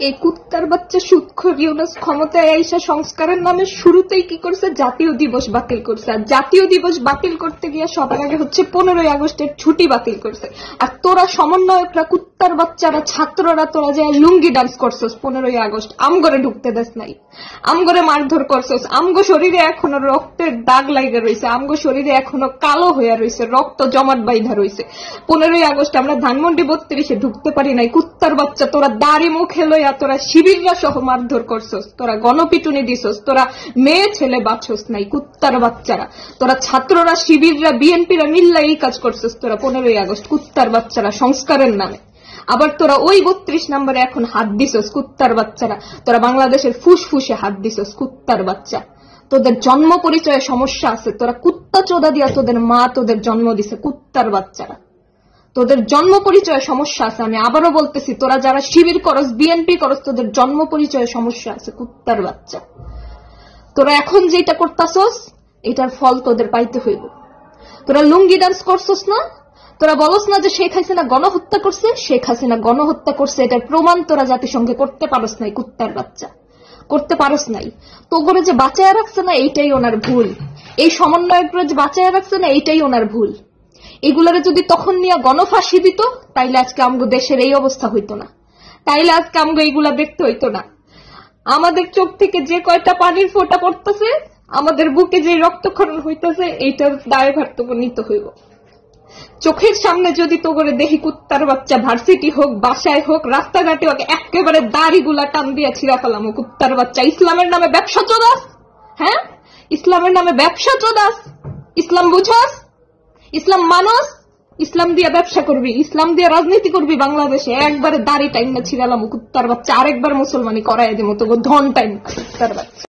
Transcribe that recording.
এই কুত্তার বাচ্চা সুদখোর ইউনূস ক্ষমতায় আইসা সংস্কারের নামে শুরুতেই কি করছে, জাতীয় দিবস বাতিল করছে। আর জাতীয় দিবস বাতিল করতে গিয়ে সবার আগে হচ্ছে 15ই আগস্টের ছুটি বাতিল করছে। আর তোরা সমন্বয়করা, কুত্তার বাচ্চারা, ছাত্ররা, তোরা যে লুঙ্গি ডান্স করছস 15ই আগস্ট, আমগরে ঢুকতে দেস নাই, আমগরে মারধর করছস, আমগো শরীরে এখনো রক্তের দাগ লাগা রয়েছে, আমগো শরীরে এখনো কালো হইয়া রয়েছে, রক্ত জমাট বাইধা রয়েছে। 15ই আগস্ট আমরা ধানমন্ডি 32-এ ঢুকতে পারি নাই। কুত্তার বাচ্চা তোরা দাড়ি মুখে লইয়া তোরা শিবিররা সহ মারধর করছস, তোরা গণপিটুনি দিছস, তোরা মেয়ে ছেলে বাঁচছস নাই। কুত্তার বাচ্চারা, তোরা ছাত্ররা, শিবিররা, বিএনপিরা মিল্লা এই কাজ করছস তোরা 15ই আগস্ট। কুত্তার বাচ্চারা সংস্কারের নামে আবার তোরা ওই 32 নম্বরে এখন হাত দিছস। কুত্তার বাচ্চারা, তোরা বাংলাদেশের ফুসফুসে হাত দিছস। কুত্তার বাচ্চা, তোদের জন্ম পরিচয়ে সমস্যা আছে। তোরা কুত্তা চোদা দিয়া তোদের মা তোদের জন্ম দিছে। কুত্তার বাচ্চারা, তোদের জন্ম পরিচয়ে সমস্যা আছে। আমি আবারও বলতেছি, তোরা যারা শিবির করস, বিএনপি করস, তোদের জন্ম পরিচয়ে সমস্যা আছে। কুত্তার বাচ্চা, তোরা এখন যেটা করতাছস এটার ফল তোদের পাইতে হইব। তোরা লুঙ্গি ডান্স করছস না, তোরা বলস না যে শেখ হাসিনা গণহত্যা করছে। শেখ হাসিনা গণহত্যা করছে, এটার প্রমাণ তোরা জাতিসংঘে করতে পারস নাই। কুত্তার বাচ্চা, করতে পারস নাই। তো করে যে বাঁচায় রাখছে না, এইটাই ওনার ভুল। এই সমন্বয়করা যে বাঁচায় রাখছে না, এইটাই ওনার ভুল। এগুলারে যদি তখন নিয়ে গণফাঁসি দিত, তাইলে আজকে আমগো দেশের এই অবস্থা হইতো না, তাইলে আজকে আমগো এইগুলা দেখতে হইতো না। আমাদের চোখ থেকে যে কয়টা পানির ফোঁটা পড়তেছে, আমাদের বুকে যে রক্তক্ষরণ হইতেছে, এইটার দায়ভার তোকে নিতে হইব। চোখের সামনে যদি তো করে দেখি কুত্তার বাচ্চা, ভার্সিটি হোক, বাসায় হোক, রাস্তাঘাটে হোক, একেবারে দাড়িগুলা টান দিয়া ছিঁড়া ফেলাম। কুত্তার বাচ্চা, ইসলামের নামে ব্যবসা চোদাস। হ্যাঁ, ইসলামের নামে ব্যবসা চোদাস। ইসলাম বুঝাস, ইসলাম মানস, ইসলাম দিয়ে ব্যবসা করবি, ইসলাম দিয়ে রাজনীতি করবি বাংলাদেশে। একবারে দাড়ি টাইম না ছিড়ালাম কুত্তার বাচ্চা, আরেকবার মুসলমানি করাই দিব তো ধন টাইম। কুত্তার বাচ্চা।